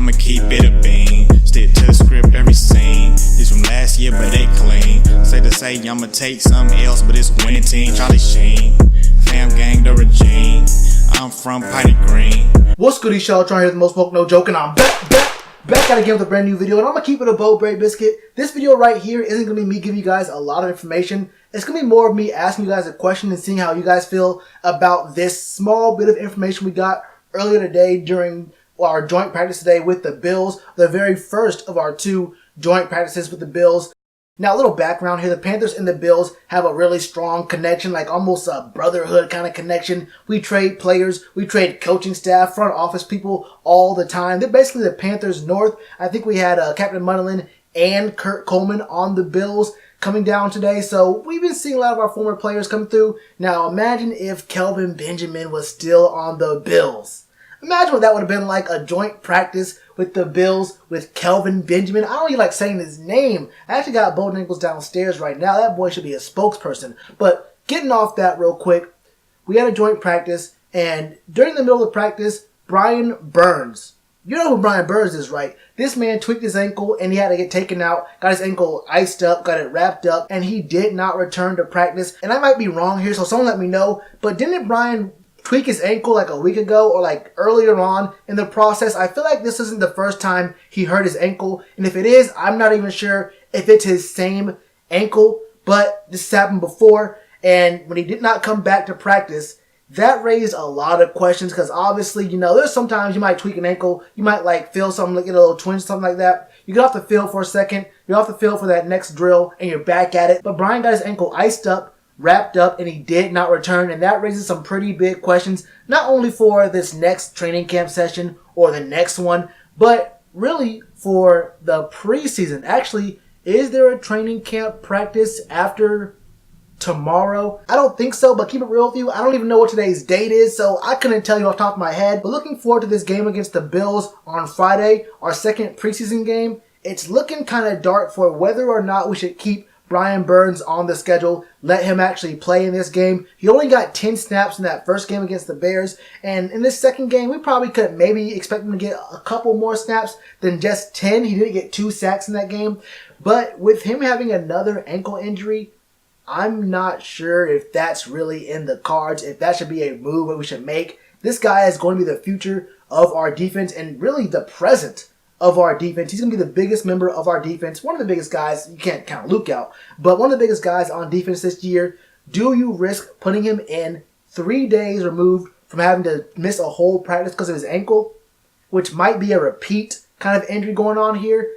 I'ma keep it a bean. Stick to the script, every scene. This from last year, but they clean. Say to say, I'ma take something else, but it's a winning team. Charlie Sheen, fam gang, the regime. I'm from Piney Green. What's good, Shellitronnn here, the most smoke, no joke, and I'm back at again with a brand new video, and I'm gonna keep it a bold bread biscuit. This video right here isn't gonna be me giving you guys a lot of information. It's gonna be more of me asking you guys a question and seeing how you guys feel about this small bit of information we got earlier today during our joint practice today with the Bills, the very first of our two joint practices with the Bills. Now, a little background here. The Panthers and the Bills have a really strong connection, like almost a brotherhood kind of connection. We trade players, we trade coaching staff, front office people all the time. They're basically the Panthers North. I think we had Captain Munderland and Kurt Coleman on the Bills coming down today. So we've been seeing a lot of our former players come through. Now, imagine if Kelvin Benjamin was still on the Bills. Imagine what that would have been like, a joint practice with the Bills with Kelvin Benjamin. I don't even like saying his name. I actually got Bowden Ankles downstairs right now. That boy should be a spokesperson. But getting off that real quick, we had a joint practice, and during the middle of practice, Brian Burns. You know who Brian Burns is, right? This man tweaked his ankle and he had to get taken out, got his ankle iced up, got it wrapped up, and he did not return to practice. And I might be wrong here, so someone let me know. But didn't Brian tweak his ankle like a week ago or like earlier on in the process? I feel like this isn't the first time he hurt his ankle. And if it is, I'm not even sure if it's his same ankle. But this has happened before. And when he did not come back to practice, that raised a lot of questions, because obviously, you know, there's sometimes you might tweak an ankle, you might like feel something, like get a little twinge, something like that. You get off the field for a second, you're off the field for that next drill, and you're back at it. But Brian got his ankle iced up, wrapped up, and he did not return, and that raises some pretty big questions, not only for this next training camp session or the next one, but really for the preseason. Actually, is there a training camp practice after tomorrow? I don't think so, but keep it real with you, I don't even know what today's date is, so I couldn't tell you off the top of my head. But looking forward to this game against the Bills on Friday, our second preseason game. It's looking kind of dark for whether or not we should keep Brian Burns on the schedule, let him actually play in this game. He only got 10 snaps in that first game against the Bears, and in this second game, we probably could maybe expect him to get a couple more snaps than just 10. He didn't get 2 sacks in that game, but with him having another ankle injury, I'm not sure if that's really in the cards, if that should be a move that we should make. This guy is going to be the future of our defense and really the present of our defense. He's going to be the biggest member of our defense. One of the biggest guys, you can't count Luke out, but one of the biggest guys on defense this year. Do you risk putting him in 3 days removed from having to miss a whole practice because of his ankle, which might be a repeat kind of injury going on here?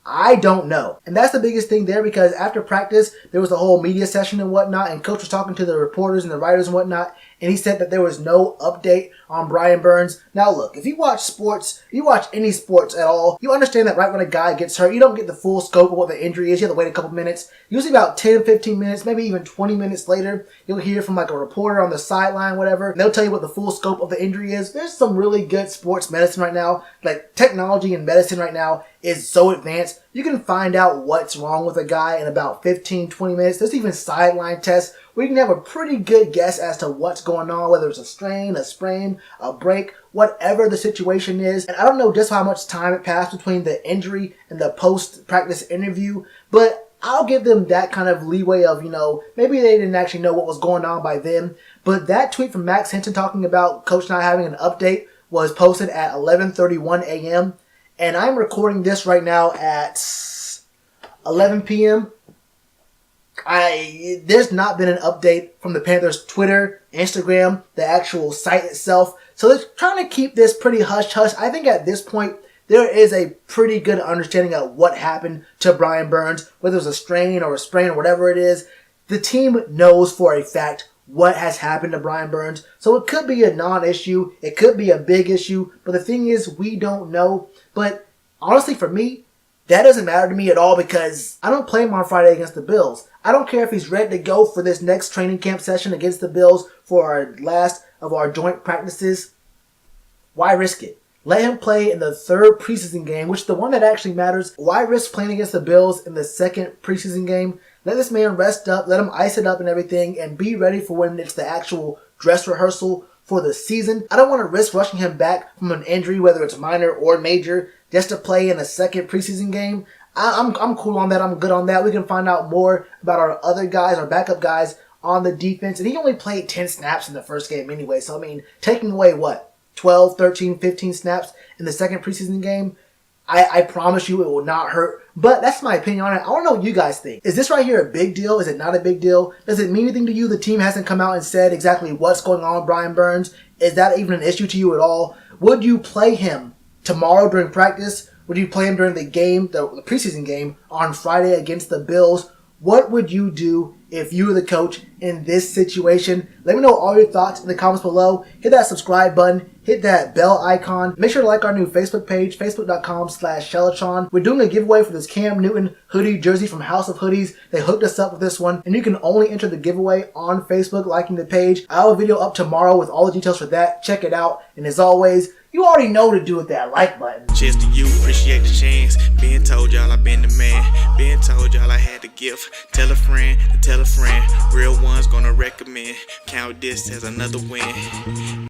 I don't know. And that's the biggest thing there, because after practice, there was the whole media session and whatnot, and coach was talking to the reporters and the writers and whatnot, and he said that there was no update on Brian Burns. Now look, if you watch sports, you watch any sports at all, you understand that right when a guy gets hurt, you don't get the full scope of what the injury is. You have to wait a couple minutes. Usually about 10, 15 minutes, maybe even 20 minutes later, you'll hear from like a reporter on the sideline, whatever, and they'll tell you what the full scope of the injury is. There's some really good sports medicine right now. Like, technology and medicine right now is so advanced. You can find out what's wrong with a guy in about 15, 20 minutes. There's even sideline tests where you can have a pretty good guess as to what's going on, whether it's a strain, a sprain, a break, whatever the situation is. And I don't know just how much time it passed between the injury and the post-practice interview, but I'll give them that kind of leeway of, you know, maybe they didn't actually know what was going on by then. But that tweet from Max Hinton talking about Coach not having an update was posted at 11:31 a.m. And I'm recording this right now at 11 p.m. There's not been an update from the Panthers' Twitter, Instagram, the actual site itself. So they're trying to keep this pretty hush-hush. I think at this point, there is a pretty good understanding of what happened to Brian Burns, whether it was a strain or a sprain or whatever it is. The team knows for a fact what has happened to Brian Burns. So it could be a non-issue. It could be a big issue. But the thing is, we don't know. But honestly, for me, that doesn't matter to me at all, because I don't play him on Friday against the Bills. I don't care if he's ready to go for this next training camp session against the Bills for our last of our joint practices. Why risk it? Let him play in the third preseason game, which is the one that actually matters. Why risk playing against the Bills in the second preseason game? Let this man rest up, let him ice it up and everything, and be ready for when it's the actual dress rehearsal for the season. I don't want to risk rushing him back from an injury, whether it's minor or major. just to play in a second preseason game, I'm cool on that. I'm good on that. We can find out more about our other guys, our backup guys on the defense. And he only played 10 snaps in the first game anyway. So, I mean, taking away, 12, 13, 15 snaps in the second preseason game, I promise you it will not hurt. But that's my opinion on it. I don't know what you guys think. Is this right here a big deal? Is it not a big deal? Does it mean anything to you? The team hasn't come out and said exactly what's going on with Brian Burns. Is that even an issue to you at all? Would you play him tomorrow during practice? Would you play him during the game, the preseason game on Friday against the Bills? What would you do if you were the coach in this situation? Let me know all your thoughts in the comments below. Hit that subscribe button. Hit that bell icon. Make sure to like our new Facebook page, facebook.com/Shellitronnn. We're doing a giveaway for this Cam Newton hoodie jersey from House of Hoodies. They hooked us up with this one, and you can only enter the giveaway on Facebook, liking the page. I'll have a video up tomorrow with all the details for that. Check it out. And as always, you already know what to do with that like button. Cheers to you, appreciate the chance. Being told y'all I been the man. Being told y'all I had the gift. Tell a friend to tell a friend. Real ones gonna recommend. Count this as another win.